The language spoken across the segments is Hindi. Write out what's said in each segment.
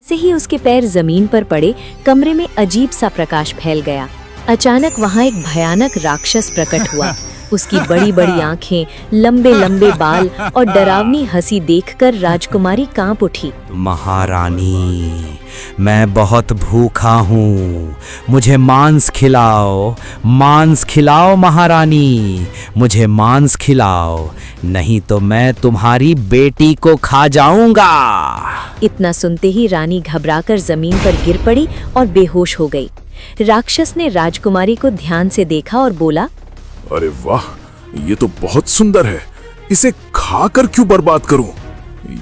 से ही उसके पैर जमीन पर पड़े, कमरे में अजीब सा प्रकाश फैल गया। अचानक वहाँ एक भयानक राक्षस प्रकट हुआ। उसकी बड़ी बड़ी आंखें, लंबे लंबे बाल और डरावनी हंसी देखकर राजकुमारी कांप उठी। महारानी, मैं बहुत भूखा हूँ, मुझे मांस खिलाओ महारानी, मुझे मांस खिलाओ, नहीं तो मैं तुम्हारी बेटी को खा जाऊंगा। इतना सुनते ही रानी घबराकर जमीन पर गिर पड़ी और बेहोश हो गई। राक्षस ने राजकुमारी को ध्यान से देखा और बोला, अरे वाह, ये तो बहुत सुंदर है, इसे खाकर क्यों बर्बाद करूं?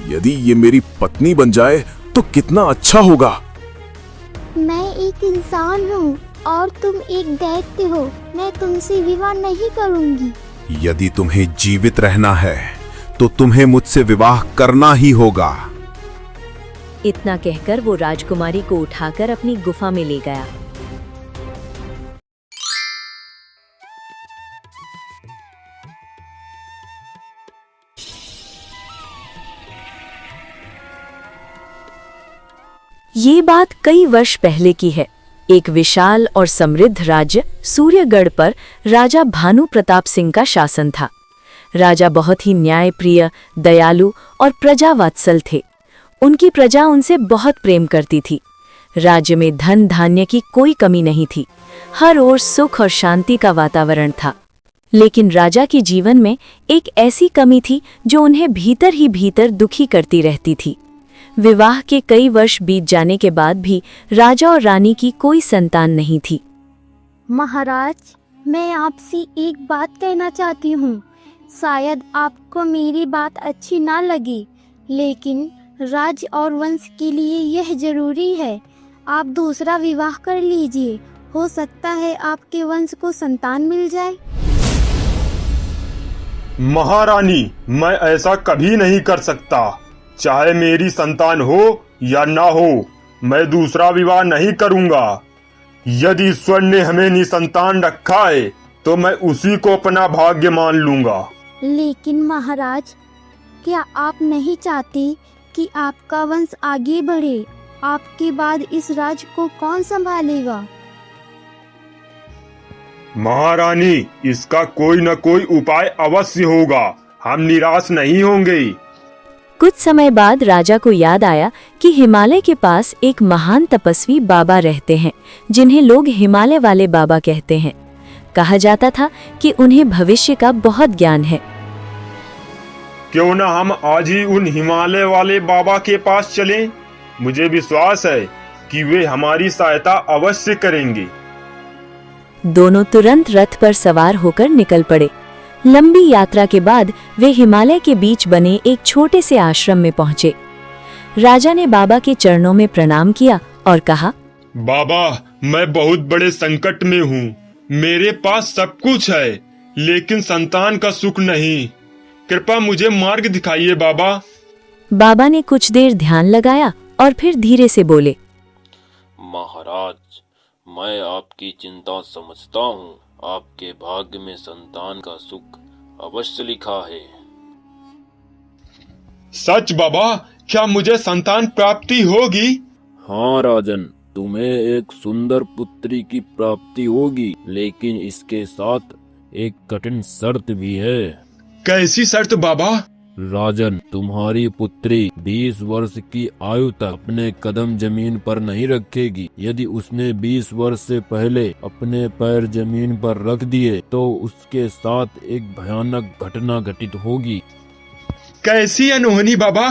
यदि ये मेरी पत्नी बन जाए तो कितना अच्छा होगा। मैं एक इंसान हूँ और तुम एक दैत्य हो, मैं तुमसे विवाह नहीं करूँगी। यदि तुम्हें जीवित रहना है तो तुम्हें मुझसे विवाह करना ही होगा। इतना कहकर वो राजकुमारी को उठाकर अपनी गुफा में ले गया। ये बात कई वर्ष पहले की है। एक विशाल और समृद्ध राज्य सूर्यगढ़ पर राजा भानु प्रताप सिंह का शासन था। राजा बहुत ही न्यायप्रिय, दयालु और प्रजावात्सल थे। उनकी प्रजा उनसे बहुत प्रेम करती थी। राज्य में धन धान्य की कोई कमी नहीं थी। हर ओर सुख और शांति का वातावरण था। लेकिन राजा के जीवन में एक ऐसी कमी थी जो उन्हें भीतर ही भीतर दुखी करती रहती थी। विवाह के कई वर्ष बीत जाने के बाद भी राजा और रानी की कोई संतान नहीं थी। महाराज, मैं आपसे एक बात कहना चाहती हूँ। शायद आपको मेरी बात अच्छी ना लगे, लेकिन राज्य और वंश के लिए यह जरूरी है। आप दूसरा विवाह कर लीजिए, हो सकता है आपके वंश को संतान मिल जाए। महारानी, मैं ऐसा कभी नहीं कर सकता। चाहे मेरी संतान हो या ना हो, मैं दूसरा विवाह नहीं करूंगा। यदि ईश्वर ने हमें निसंतान रखा है तो मैं उसी को अपना भाग्य मान लूंगा। लेकिन महाराज, क्या आप नहीं चाहते कि आपका वंश आगे बढ़े? आपके बाद इस राज्य को कौन संभालेगा? महारानी, इसका कोई न कोई उपाय अवश्य होगा। हम निराश नहीं होंगे। कुछ समय बाद राजा को याद आया कि हिमालय के पास एक महान तपस्वी बाबा रहते हैं, जिन्हें लोग हिमालय वाले बाबा कहते हैं। कहा जाता था कि उन्हें भविष्य का बहुत ज्ञान है। क्यों न हम आज ही उन हिमालय वाले बाबा के पास चलें? मुझे विश्वास है कि वे हमारी सहायता अवश्य करेंगे। दोनों तुरंत रथ पर सवार होकर निकल पड़े। लंबी यात्रा के बाद वे हिमालय के बीच बने एक छोटे से आश्रम में पहुंचे। राजा ने बाबा के चरणों में प्रणाम किया और कहा, बाबा, मैं बहुत बड़े संकट में हूँ। मेरे पास सब कुछ है, लेकिन संतान का सुख नहीं। कृपया मुझे मार्ग दिखाइए बाबा। बाबा ने कुछ देर ध्यान लगाया और फिर धीरे से बोले, महाराज, मैं आपकी चिंता समझता हूँ। आपके भाग्य में संतान का सुख अवश्य लिखा है। सच बाबा, क्या मुझे संतान प्राप्ति होगी? हाँ राजन, तुम्हें एक सुंदर पुत्री की प्राप्ति होगी, लेकिन इसके साथ एक कठिन शर्त भी है। कैसी शर्त बाबा? राजन, तुम्हारी पुत्री 20 वर्ष की आयु तक अपने कदम जमीन पर नहीं रखेगी। यदि उसने 20 वर्ष से पहले अपने पैर जमीन पर रख दिए तो उसके साथ एक भयानक घटना घटित होगी। कैसी अनहोनी बाबा?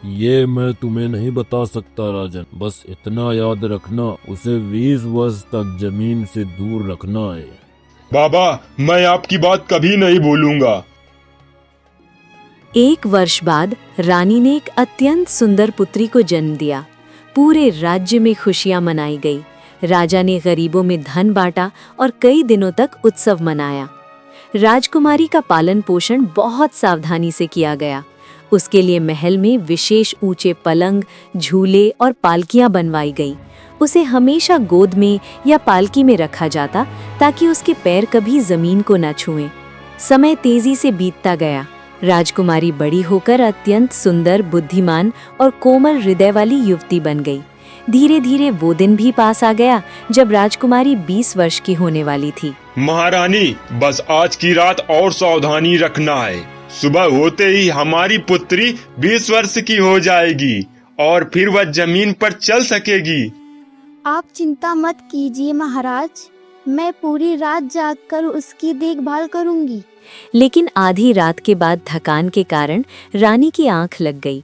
ये मैं तुम्हें नहीं बता सकता राजन, बस इतना याद रखना, उसे 20 वर्ष तक जमीन से दूर रखना है। बाबा, मैं आपकी बात कभी नहीं भूलूंगा। एक वर्ष बाद रानी ने एक अत्यंत सुंदर पुत्री को जन्म दिया। पूरे राज्य में खुशियां मनाई गई। राजा ने गरीबों में धन बांटा और कई दिनों तक उत्सव मनाया। राजकुमारी का पालन पोषण बहुत सावधानी से किया गया। उसके लिए महल में विशेष ऊंचे पलंग, झूले और पालकियां बनवाई गई। उसे हमेशा गोद में या पालकी में रखा जाता ताकि उसके पैर कभी जमीन को न छुएं। समय तेजी से बीतता गया। राजकुमारी बड़ी होकर अत्यंत सुंदर, बुद्धिमान और कोमल हृदय वाली युवती बन गई। धीरे धीरे वो दिन भी पास आ गया जब राजकुमारी 20 वर्ष की होने वाली थी। महारानी, बस आज की रात और सावधानी रखना है। सुबह होते ही हमारी पुत्री 20 वर्ष की हो जाएगी और फिर वह जमीन पर चल सकेगी। आप चिंता मत कीजिए महाराज, मैं पूरी रात जागकर उसकी देखभाल करूंगी। लेकिन आधी रात के बाद थकान के कारण रानी की आंख लग गई।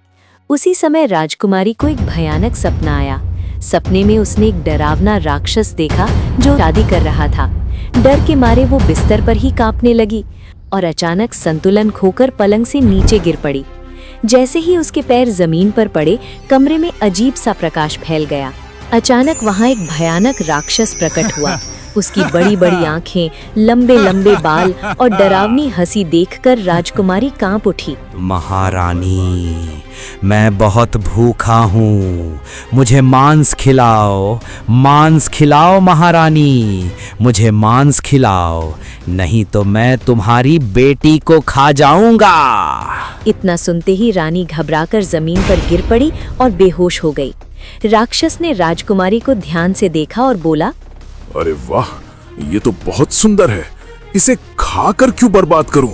उसी समय राजकुमारी को एक भयानक सपना आया। सपने में उसने एक डरावना राक्षस देखा जो शादी कर रहा था। डर के मारे वो बिस्तर पर ही कांपने लगी और अचानक संतुलन खोकर पलंग से नीचे गिर पड़ी। जैसे ही उसके पैर जमीन पर पड़े, कमरे में अजीब सा प्रकाश फैल गया। अचानक वहां एक भयानक राक्षस प्रकट हुआ। उसकी बड़ी बड़ी आंखें, लंबे लंबे बाल और डरावनी हंसी देखकर राजकुमारी कांप उठी। महारानी, मैं बहुत भूखा हूँ, मुझे मांस खिलाओ, मांस खिलाओ महारानी, मुझे मांस खिलाओ, नहीं तो मैं तुम्हारी बेटी को खा जाऊंगा। इतना सुनते ही रानी घबराकर जमीन पर गिर पड़ी और बेहोश हो गई। राक्षस ने राजकुमारी को ध्यान से देखा और बोला, अरे वाह, ये तो बहुत सुंदर है, इसे खाकर क्यों बर्बाद करूं?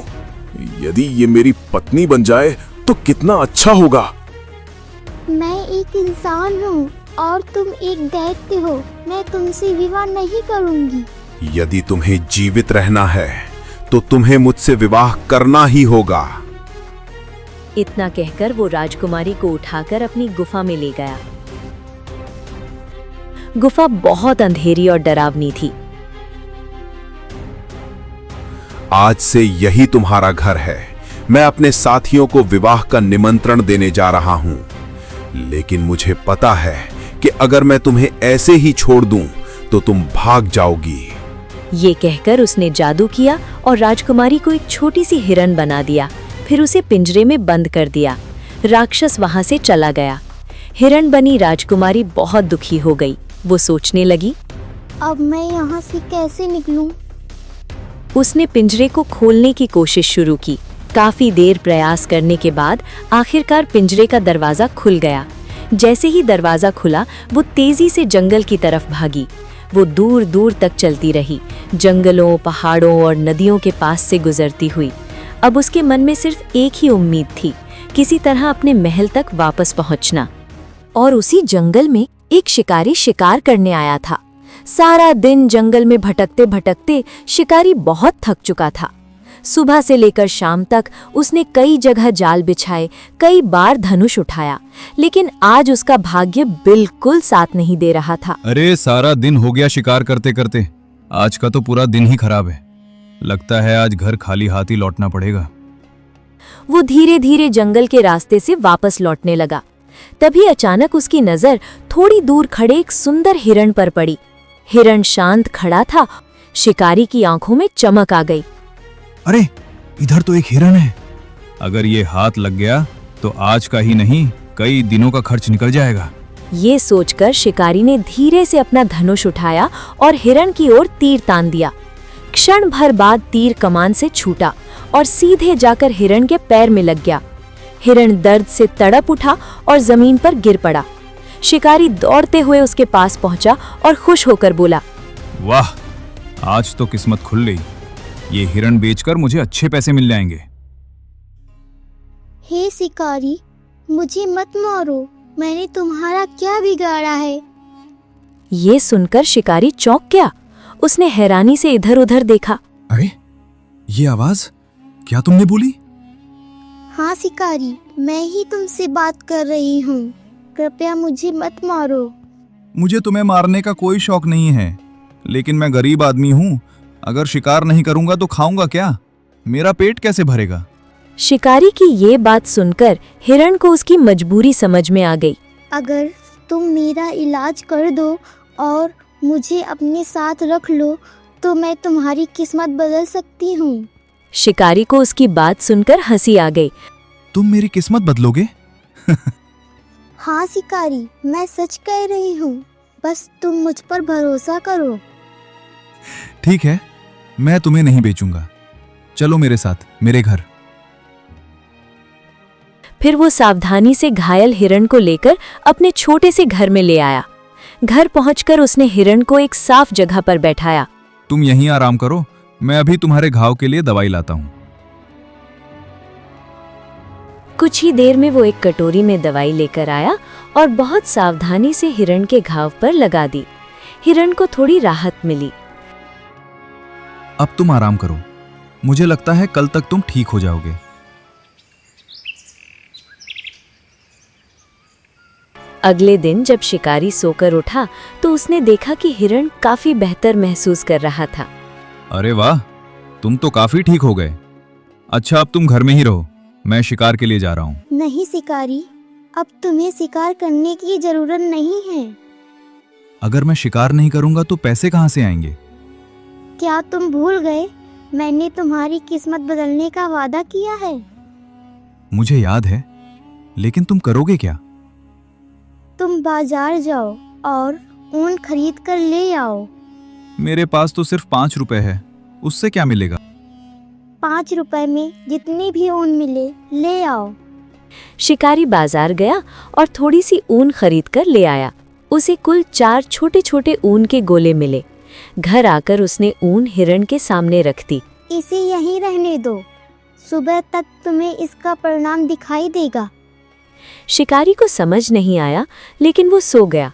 यदि ये मेरी पत्नी बन जाए तो कितना अच्छा होगा। मैं एक इंसान हूँ और तुम एक दैत्य हो, मैं तुमसे विवाह नहीं करूंगी। यदि तुम्हें जीवित रहना है तो तुम्हें मुझसे विवाह करना ही होगा। इतना कहकर वो राजकुमारी को उठाकर अपनी गुफा में ले गया। गुफा बहुत अंधेरी और डरावनी थी। आज से यही तुम्हारा घर है। मैं अपने साथियों को विवाह का निमंत्रण देने जा रहा हूं, लेकिन मुझे पता है कि अगर मैं तुम्हें ऐसे ही छोड़ दूं तो तुम भाग जाओगी। ये कहकर उसने जादू किया और राजकुमारी को एक छोटी सी हिरन बना दिया। फिर उसे पिंजरे में बंद कर दिया। राक्षस वहां से चला गया। हिरन बनी राजकुमारी बहुत दुखी हो गई। वो सोचने लगी, अब मैं यहाँ से कैसे निकलूं? उसने पिंजरे को खोलने की कोशिश शुरू की। काफी देर प्रयास करने के बाद आखिरकार पिंजरे का दरवाजा खुल गया। जैसे ही दरवाजा खुला, वो तेजी से जंगल की तरफ भागी। वो दूर दूर तक चलती रही, जंगलों, पहाड़ों और नदियों के पास से गुजरती हुई। अब उसके मन में सिर्फ एक ही उम्मीद थी, किसी तरह अपने महल तक वापस पहुंचना। और उसी जंगल में एक शिकारी शिकार करने आया था। सारा दिन जंगल में भटकते भटकते शिकारी बहुत थक चुका था। सुबह से लेकर शाम तक उसने कई जगह जाल बिछाए, कई बार धनुष उठाया, लेकिन आज उसका भाग्य बिल्कुल साथ नहीं दे रहा था। अरे सारा दिन हो गया शिकार करते करते, आज का तो पूरा दिन ही खराब है। लगता है आज घर खाली हाथ ही लौटना पड़ेगा। वो धीरे धीरे जंगल के रास्ते से वापस लौटने लगा। तभी अचानक उसकी नजर थोड़ी दूर खड़े एक सुंदर हिरण पर पड़ी। हिरण शांत खड़ा था। शिकारी की आंखों में चमक आ गई। अरे इधर तो एक हिरन है। अगर ये हाथ लग गया तो आज का ही नहीं, कई दिनों का खर्च निकल जाएगा। ये सोचकर शिकारी ने धीरे से अपना धनुष उठाया और हिरण की ओर तीर तान दिया। क्षण भर बाद तीर कमान से छूटा और सीधे जाकर हिरण के पैर में लग गया। हिरण दर्द से तड़प उठा और जमीन पर गिर पड़ा। शिकारी दौड़ते हुए उसके पास पहुंचा और खुश होकर बोला, वाह, आज तो किस्मत खुल गई। ये हिरण बेचकर मुझे अच्छे पैसे मिल जाएंगे। हे शिकारी, मुझे मत मारो, मैंने तुम्हारा क्या बिगाड़ा है? ये सुनकर शिकारी चौंक गया। उसने हैरानी से इधर उधर देखा। अरे ये आवाज क्या तुमने बोली? हाँ शिकारी, मैं ही तुमसे बात कर रही हूँ, कृपया मुझे मत मारो। मुझे तुम्हें मारने का कोई शौक नहीं है, लेकिन मैं गरीब आदमी हूँ। अगर शिकार नहीं करूंगा तो खाऊंगा क्या? मेरा पेट कैसे भरेगा? शिकारी की ये बात सुनकर हिरण को उसकी मजबूरी समझ में आ गई। अगर तुम मेरा इलाज कर दो और मुझे अपने साथ रख लो तो मैं तुम्हारी किस्मत बदल सकती हूँ। शिकारी को उसकी बात सुनकर हंसी आ गई। तुम मेरी किस्मत बदलोगे? हाँ शिकारी, मैं सच कह रही हूँ, बस तुम मुझ पर भरोसा करो। ठीक है, मैं तुम्हें नहीं बेचूंगा। चलो मेरे साथ मेरे घर। फिर वो सावधानी से घायल हिरण को लेकर अपने छोटे से घर में ले आया। घर पहुंचकर उसने हिरण को एक साफ जगह पर बैठाया। तुम यहीं आराम करो, मैं अभी तुम्हारे घाव के लिए दवाई लाता हूँ। कुछ ही देर में वो एक कटोरी में दवाई लेकर आया और बहुत सावधानी से हिरण के घाव पर लगा दी। हिरण को थोड़ी राहत मिली। अब तुम आराम करो, मुझे लगता है कल तक तुम ठीक हो जाओगे। अगले दिन जब शिकारी सोकर उठा तो उसने देखा कि हिरण काफी बेहतर महसूस कर रहा था। अरे वाह, तुम तो काफी ठीक हो गए। अच्छा, अब तुम घर में ही रहो, मैं शिकार के लिए जा रहा हूँ। नहीं शिकारी, अब तुम्हें शिकार करने की जरूरत नहीं है। अगर मैं शिकार नहीं करूंगा तो पैसे कहाँ से आएंगे? क्या तुम भूल गए, मैंने तुम्हारी किस्मत बदलने का वादा किया है। मुझे याद है, लेकिन तुम करोगे क्या? तुम बाजार जाओ और ऊन खरीद कर ले आओ। मेरे पास तो सिर्फ 5 रुपए है, उससे क्या मिलेगा? 5 रुपए में जितनी भी ऊन मिले ले आओ। शिकारी बाजार गया और थोड़ी सी ऊन खरीद कर ले आया। उसे कुल 4 छोटे छोटे ऊन के गोले मिले। घर आकर उसने ऊन हिरण के सामने रख दी। इसे यहीं रहने दो, सुबह तक तुम्हें इसका परिणाम दिखाई देगा। शिकारी को समझ नहीं आया, लेकिन वो सो गया।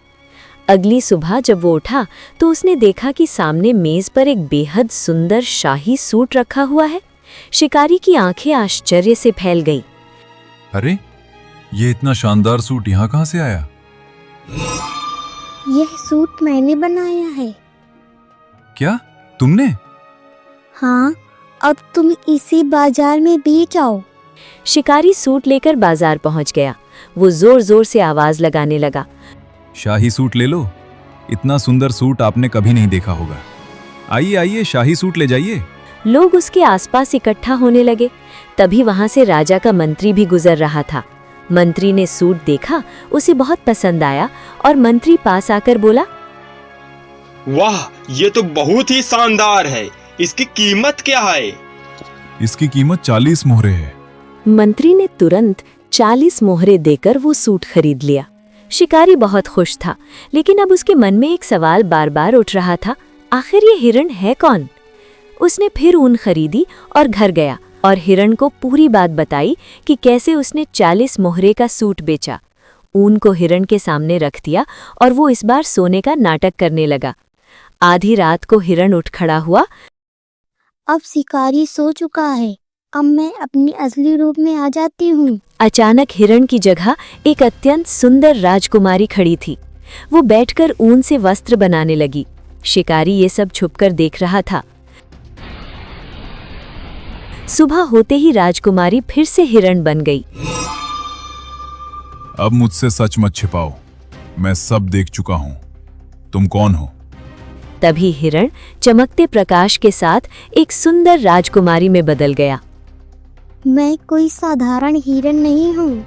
अगली सुबह जब वो उठा तो उसने देखा कि सामने मेज पर एक बेहद सुंदर शाही सूट रखा हुआ है। शिकारी की आंखें आश्चर्य से फैल गईं। अरे, ये इतना शानदार सूट यहाँ कहाँ से आया? यह सूट मैंने बनाया है। क्या तुमने? हाँ, अब तुम इसे बाजार में बेच आओ। शिकारी सूट लेकर बाजार पहुंच गया। वो जोर जोर से आवाज लगाने लगा। शाही सूट ले लो, इतना सुंदर सूट आपने कभी नहीं देखा होगा। आइए आइए, शाही सूट ले जाइए। लोग उसके आसपास इकट्ठा होने लगे। तभी वहां से राजा का मंत्री भी गुजर रहा था। मंत्री ने सूट देखा, उसे बहुत पसंद आया और मंत्री पास आकर बोला, वाह, ये तो बहुत ही शानदार है। इसकी कीमत क्या है? इसकी कीमत 40 मोहरे है। मंत्री ने तुरंत 40 मोहरे देकर वो सूट खरीद लिया। शिकारी बहुत खुश था, लेकिन अब उसके मन में एक सवाल बार बार उठ रहा था, आखिर ये हिरण है कौन? उसने फिर ऊन खरीदी और घर गया और हिरण को पूरी बात बताई कि कैसे उसने 40 मोहरे का सूट बेचा। ऊन को हिरण के सामने रख दिया और वो इस बार सोने का नाटक करने लगा। आधी रात को हिरण उठ खड़ा हुआ। अब शिकारी सो चुका है, अब मैं अपनी असली रूप में आ जाती हूँ। अचानक हिरण की जगह एक अत्यंत सुंदर राजकुमारी खड़ी थी। वो बैठकर ऊन से वस्त्र बनाने लगी। शिकारी ये सब छुपकर देख रहा था। सुबह होते ही राजकुमारी फिर से हिरण बन गई। अब मुझसे सच मत छिपाओ, मैं सब देख चुका हूँ। तुम कौन हो? तभी हिरण चमकते प्रकाश के साथ एक सुंदर राजकुमारी में बदल गया। मैं कोई साधारण हिरण नहीं हूँ,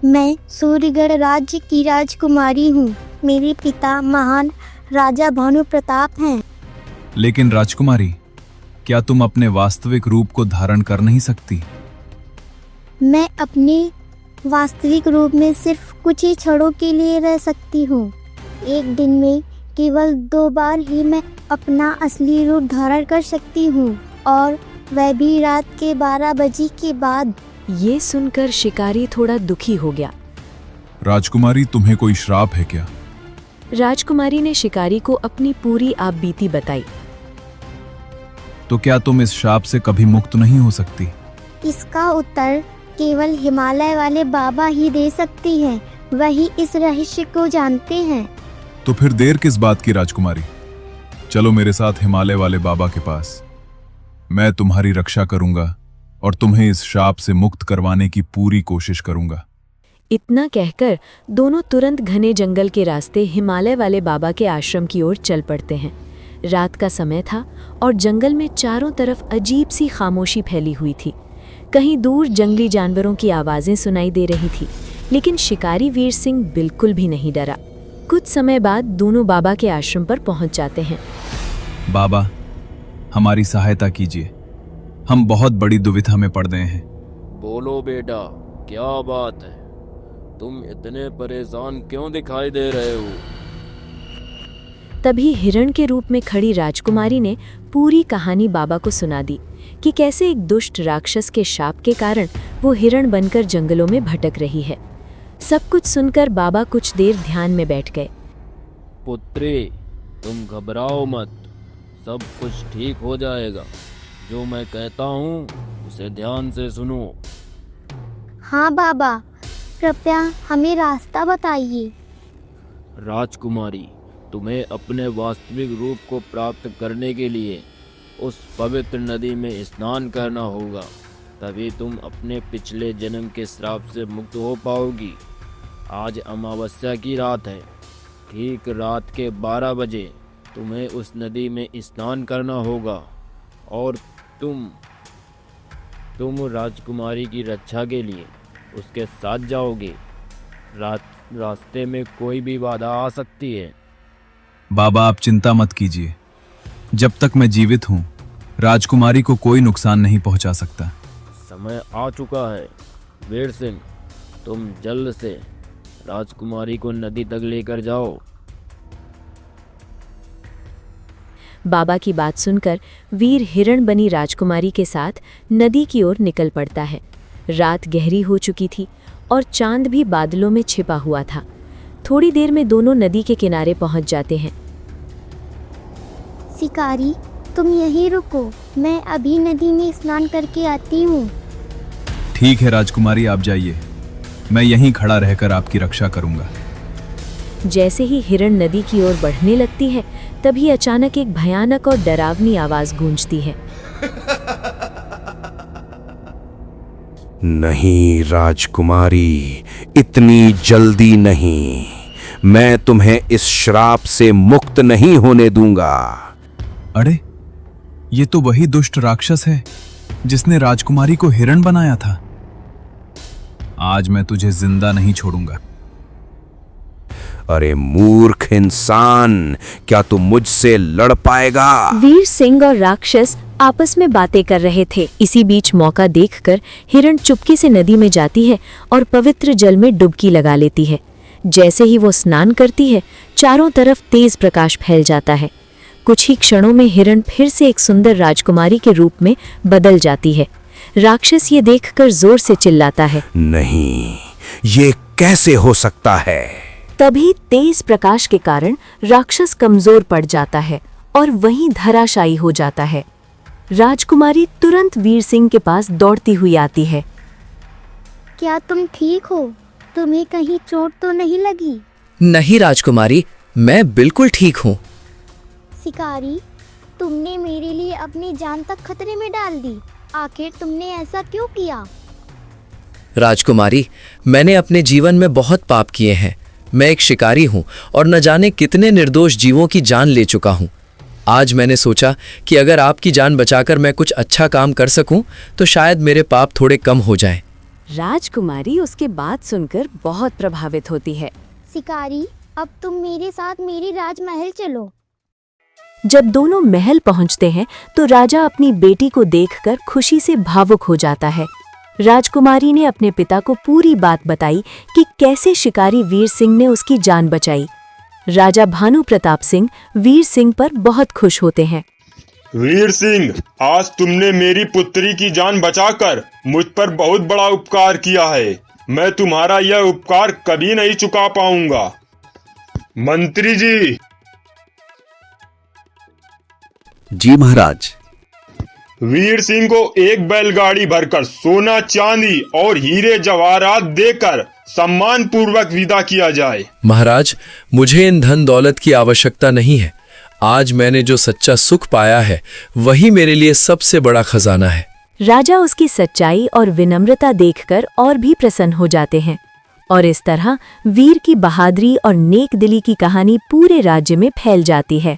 मैं सूर्यगढ़ राज्य की राजकुमारी हूँ। मेरे पिता महान राजा भानु प्रताप हैं। लेकिन राजकुमारी, क्या तुम अपने वास्तविक रूप को धारण कर नहीं सकती? मैं अपने वास्तविक रूप में सिर्फ कुछ ही क्षणों के लिए रह सकती हूँ। एक दिन में केवल 2 बार ही मैं अपना असली रूप धारण कर सकती हूँ, और वह भी रात के 12 बजे के बाद। ये सुनकर शिकारी थोड़ा दुखी हो गया। राजकुमारी, तुम्हें कोई श्राप है क्या? राजकुमारी ने शिकारी को अपनी पूरी आपबीती बताई। तो क्या तुम इस श्राप से कभी मुक्त नहीं हो सकती? इसका उत्तर केवल हिमालय वाले बाबा ही दे सकती हैं, वही इस रहस्य को जानते हैं। तो फिर देर किस बात की राजकुमारी, चलो मेरे साथ हिमालय वाले बाबा के पास। मैं तुम्हारी रक्षा करूंगा और तुम्हें इस श्राप से मुक्त करवाने की पूरी कोशिश करूंगा। इतना कहकर दोनों तुरंत घने जंगल के रास्ते हिमालय वाले बाबा के आश्रम की ओर चल पड़ते हैं। रात का समय था और जंगल में चारों तरफ अजीब सी खामोशी फैली हुई थी। कहीं दूर जंगली जानवरों की आवाजें सुनाई दे रही थी, लेकिन शिकारी वीर सिंह बिल्कुल भी नहीं डरा। कुछ समय बाद दोनों बाबा के आश्रम पर पहुंच जाते हैं। बाबा, हमारी सहायता कीजिए, हम बहुत बड़ी दुविधा में पड़ गए हैं। बोलो बेटा, क्या बात है, तुम इतने परेशान क्यों दिखाई दे रहे हो? तभी हिरण के रूप में खड़ी राजकुमारी ने पूरी कहानी बाबा को सुना दी कि कैसे एक दुष्ट राक्षस के शाप के कारण वो हिरण बनकर जंगलों में भटक रही है। सब कुछ सुनकर बाबा कुछ देर ध्यान में बैठ गए। पुत्री, तुम घबराओ मत, सब कुछ ठीक हो जाएगा। जो मैं कहता हूँ उसे ध्यान से सुनो। हाँ बाबा, कृपया हमें रास्ता बताइए। राजकुमारी, तुम्हें अपने वास्तविक रूप को प्राप्त करने के लिए उस पवित्र नदी में स्नान करना होगा, तभी तुम अपने पिछले जन्म के श्राप से मुक्त हो पाओगी। आज अमावस्या की रात है, ठीक रात के 12 बजे तुम्हें उस नदी में स्नान करना होगा और तुम राजकुमारी की रक्षा के लिए उसके साथ जाओगे। रास्ते में कोई भी बाधा आ सकती है। बाबा, आप चिंता मत कीजिए। जब तक मैं जीवित हूं, राजकुमारी को कोई नुकसान नहीं पहुंचा सकता। समय आ चुका है वीर सिंह, तुम जल्द से राजकुमारी को नदी तक लेकर जाओ। बाबा की बात सुनकर वीर हिरण बनी राजकुमारी के साथ नदी की ओर निकल पड़ता है। रात गहरी हो चुकी थी और चांद भी बादलों में छिपा हुआ था। थोड़ी देर में दोनों नदी के किनारे पहुंच जाते हैं। शिकारी, तुम यहीं रुको, मैं अभी नदी में स्नान करके आती हूँ। ठीक है राजकुमारी, आप जाइए, मैं यहीं खड़ा रहकर आपकी रक्षा करूंगा। जैसे ही हिरण नदी की ओर बढ़ने लगती है, तभी अचानक एक भयानक और डरावनी आवाज गूंजती है। नहीं राजकुमारी, इतनी जल्दी नहीं। मैं तुम्हें इस श्राप से मुक्त नहीं होने दूंगा। अरे, ये तो वही दुष्ट राक्षस है जिसने राजकुमारी को हिरण बनाया था। आज मैं तुझे जिंदा नहीं छोड़ूंगा। अरे मूर्ख इंसान, क्या तू मुझसे लड़ पाएगा? वीर सिंह और राक्षस आपस में बातें कर रहे थे। इसी बीच मौका देखकर हिरण चुपके से नदी में जाती है और पवित्र जल में डुबकी लगा लेती है। जैसे ही वो स्नान करती है, चारों तरफ तेज प्रकाश फैल जाता है। कुछ ही क्षणों में हिरण फिर से एक सुंदर राजकुमारी के रूप में बदल जाती है। राक्षस ये देखकर जोर से चिल्लाता है, नहीं, ये कैसे हो सकता है? तभी तेज प्रकाश के कारण राक्षस कमजोर पड़ जाता है और वहीं धराशायी हो जाता है। राजकुमारी तुरंत वीर सिंह के पास दौड़ती हुई आती है। क्या तुम ठीक हो? तुम्हें कहीं चोट तो नहीं लगी? नहीं राजकुमारी, मैं बिल्कुल ठीक हूँ। शिकारी, तुमने मेरे लिए अपनी जान तक खतरे में डाल दी। आखिर तुमने ऐसा क्यों किया? राजकुमारी, मैंने अपने जीवन में बहुत पाप किए हैं। मैं एक शिकारी हूँ और न जाने कितने निर्दोष जीवों की जान ले चुका हूँ। आज मैंने सोचा कि अगर आपकी जान बचाकर मैं कुछ अच्छा काम कर सकूं, तो शायद मेरे पाप थोड़े कम हो जाएं। राजकुमारी उसके बात सुनकर बहुत प्रभावित होती है। शिकारी, अब तुम मेरे साथ मेरी राजमहल चलो। जब दोनों महल पहुंचते हैं तो राजा अपनी बेटी को देखकर खुशी से भावुक हो जाता है। राजकुमारी ने अपने पिता को पूरी बात बताई कि कैसे शिकारी वीर सिंह ने उसकी जान बचाई। राजा भानु प्रताप सिंह वीर सिंह पर बहुत खुश होते हैं। वीर सिंह, आज तुमने मेरी पुत्री की जान बचाकर मुझ पर बहुत बड़ा उपकार किया है। मैं तुम्हारा यह उपकार कभी नहीं चुका पाऊंगा। मंत्री जी। जी महाराज। वीर सिंह को एक बैलगाड़ी भरकर सोना, चांदी और हीरे जवाहरात देकर सम्मान पूर्वक विदा किया जाए। महाराज, मुझे इन धन दौलत की आवश्यकता नहीं है। आज मैंने जो सच्चा सुख पाया है, वही मेरे लिए सबसे बड़ा खजाना है। राजा उसकी सच्चाई और विनम्रता देखकर और भी प्रसन्न हो जाते हैं और इस तरह वीर की बहादुरी और नेक दिली की कहानी पूरे राज्य में फैल जाती है।